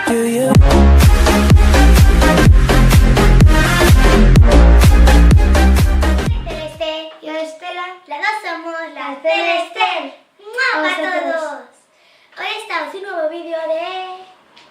you. Celeste, yo Estela, las dos somos las Celeste. ¡Mua para todos! Hoy estamos en un nuevo vídeo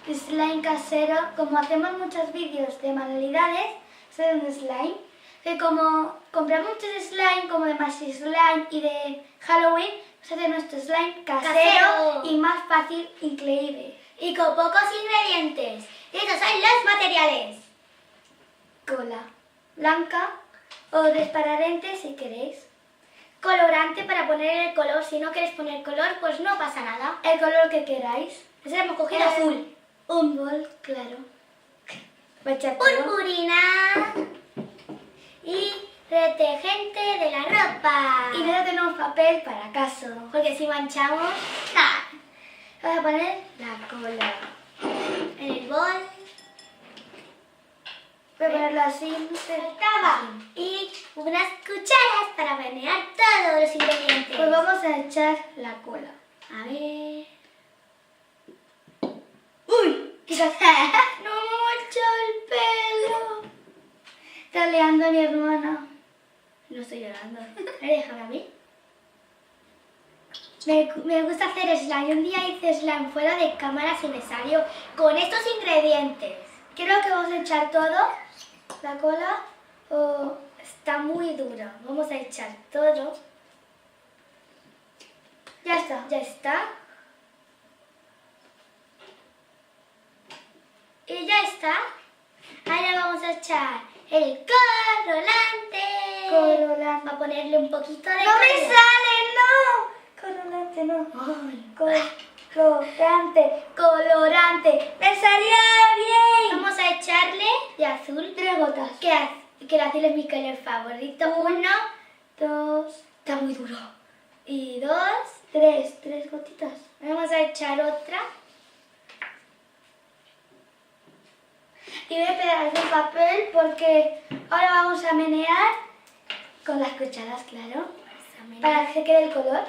de slime casero. Como hacemos muchos vídeos de manualidades, soy un slime. Que como compramos muchos slime, como de Maxi Slime y de Halloween, vamos a hacer nuestro slime casero y más fácil, increíble. Y con pocos ingredientes. Y estos son los materiales: cola blanca o transparente si queréis. Colorante para poner el color. Si no queréis poner color, pues no pasa nada. El color que queráis. Nosotros hemos cogido azul. Un bol, claro. Purpurina. Y detergente de la ropa. Y no tenemos papel para acaso, porque si manchamos, ¡ah! Vamos a poner la cola en el bol. Voy a ponerlo así, no sé. Faltaba. Y unas cucharas para menear todos los ingredientes. Pues vamos a echar la cola. A ver. ¡Uy! Quizás. ¡No me he echado el pelo! Está liando a mi hermana. No estoy llorando. Déjame a mí. Me gusta hacer slime. Un día hice slime fuera de cámara y me salió con estos ingredientes. Creo que vamos a echar todo. La cola está muy dura. Vamos a echar todo. Ya está. Ya está. Y ya está. Ahora vamos a echar el colorante. Colorante. A ponerle un poquito de color. ¡No me sale! ¡No! Colorante no. Ay. Colorante. Colorante. ¡Me salió bien! Vamos a echarle de azul 3 gotas. Que el azul es mi color favorito. 1, 2. Está muy duro. Y 2, 3. 3 gotitas. Vamos a echar otra. Y voy a pegar el papel porque ahora vamos a menear con las cucharas, claro, para que quede el color.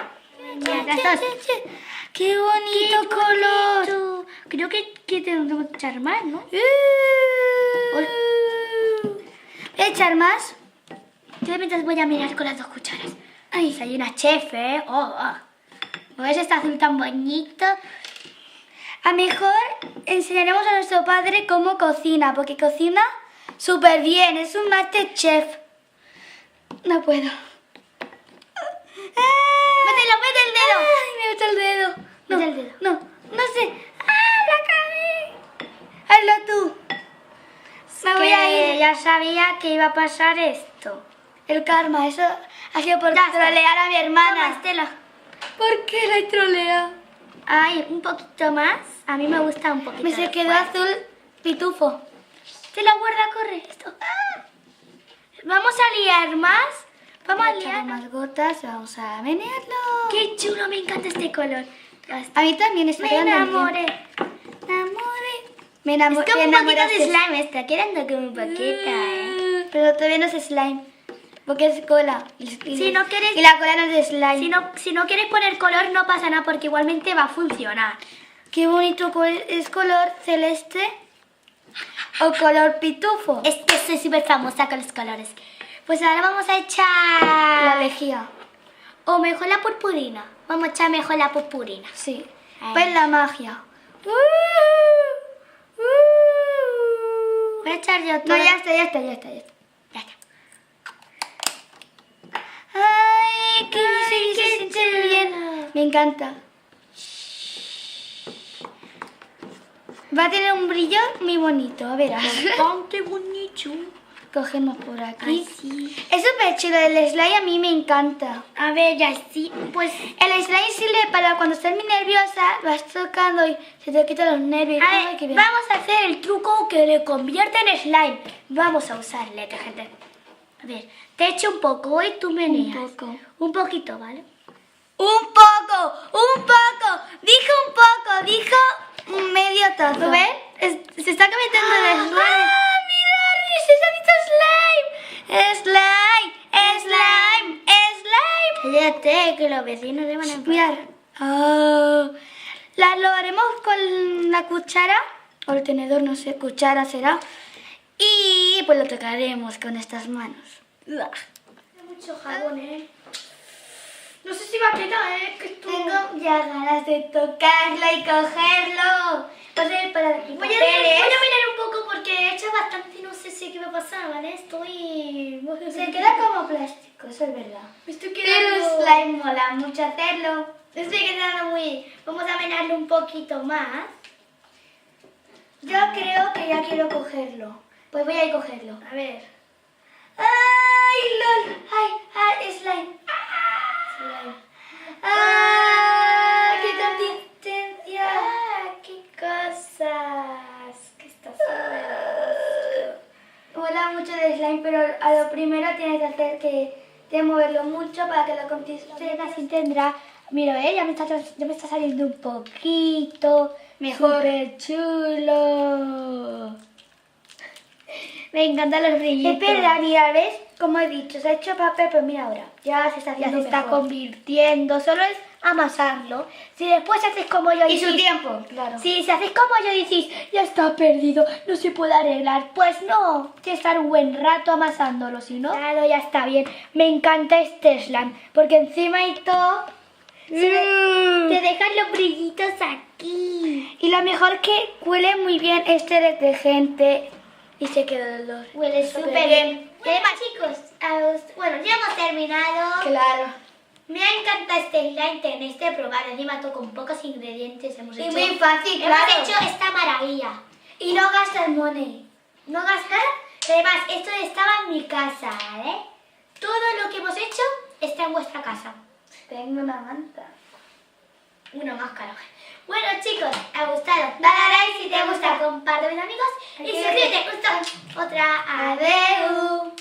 ¡Qué bonito color! Creo que tengo que echar más, ¿no? Voy a echar más. Yo mientras voy a mirar con las 2 cucharas. Ay, soy una chef, ¿eh? ¿Ves este azul tan bonito? A lo mejor enseñaremos a nuestro padre cómo cocina, porque cocina súper bien, es un master chef. No puedo. ¡Mete el dedo! ¡Ay, me gusta el dedo! No, mete el dedo. No sé. ¡Ah, la cagué! Hazlo tú. Me voy a ir. Ya sabía que iba a pasar esto. El karma, eso ha sido por trolear a mi hermana. Toma, Estela. ¿Por qué la he troleado? Ay, un poquito más. A mí me gusta un poquito. Me se quedó azul pitufo. Se la guarda, corre. Esto. ¡Ah! Vamos a liar más. Vamos a liar más gotas. Vamos a menearlo. ¡Qué chulo! Me encanta este color. A mí también está quedando bien. Me enamoré. Es como un poquito de slime. Está quedando como un poquito, Pero todavía no es slime. Porque es cola. Si no quieres, y la cola no es de slime. Si no quieres poner color, no pasa nada porque igualmente va a funcionar. Qué bonito es color celeste o color pitufo. Es que soy súper famosa con los colores. Pues ahora vamos a echar la lejía. O mejor la purpurina. Vamos a echar mejor la purpurina. Sí. Pues la magia. Voy a echar yo todo. No, ya está. ¡Ay, qué bien! Me encanta. Va a tener un brillo muy bonito, a ver. ¡Qué bonito! Cogemos por aquí. Ay, sí. Es súper chulo, el slime a mí me encanta. A ver, ya sí, pues... El slime sirve para cuando estás muy nerviosa, vas tocando y se te quitan los nervios. A ver, vamos a hacer el truco que le convierte en slime. Vamos a usar el detergente. A ver, te echo un poco y tú meneas. Un poco. Un poquito, ¿vale? ¡Un poco! Dijo medio tazo. ¿Ves? Se está convirtiendo en slime. ¡Ah, mira! ¡Se ha visto slime! Cállate, que los vecinos se van a enfadar. Mirad. Lo haremos con la cuchara o el tenedor, no sé, cuchara será. Y pues lo tocaremos con estas manos. Hay mucho jabón, ¿eh? No sé si va a quedar, ¿eh? Que tengo ya ganas de tocarlo y cogerlo. Voy a mirar un poco porque he hecho bastante y no sé si qué va a pasar, ¿vale? Se queda como plástico, eso es verdad. Me estoy quedando... Pero slime mola mucho hacerlo. Estoy quedando muy... Vamos a menarlo un poquito más. Yo creo que ya quiero cogerlo. Pues voy a ir a cogerlo. A ver. ¡Ay, lol! ¡Ay, slime! Slime. ¡Ah! ¡Qué consistencia! ¡Qué cosas! ¿Qué está haciendo? Mola mucho de slime, pero a lo primero tienes que hacer que moverlo mucho para que la consistencia así tendrá. Mira, ya me está saliendo un poquito. Mejor. ¡Súper chulo! Me encantan los brillitos. Espera, mira, ¿ves? Como he dicho, se ha hecho papel, pero mira ahora. Ya se está haciendo está convirtiendo. Solo es amasarlo. Si después haces como yo y su tiempo, claro. Si haces como yo y decís, ya está perdido, no se puede arreglar. Pues no, tienes que estar un buen rato amasándolo, si no. Claro, ya está bien. Me encanta este slime, porque encima y todo... te dejan los brillitos aquí. Y lo mejor que huele muy bien este detergente. Y se queda el olor. Huele súper bien. Y además, chicos, bueno, ya hemos terminado. Claro. Me ha encantado este slime, tenéis que probar. Encima todo con pocos ingredientes hemos hecho. Y muy fácil, claro. Hemos hecho esta maravilla. Y no gastas money. No gastas. Además, esto estaba en mi casa, ¿vale? Todo lo que hemos hecho está en vuestra casa. Tengo una manta. Una máscara. Bueno, chicos, ¿te ha gustado? Dale a like si te gusta, comparte con amigos y suscríbete. Otra. Adeu.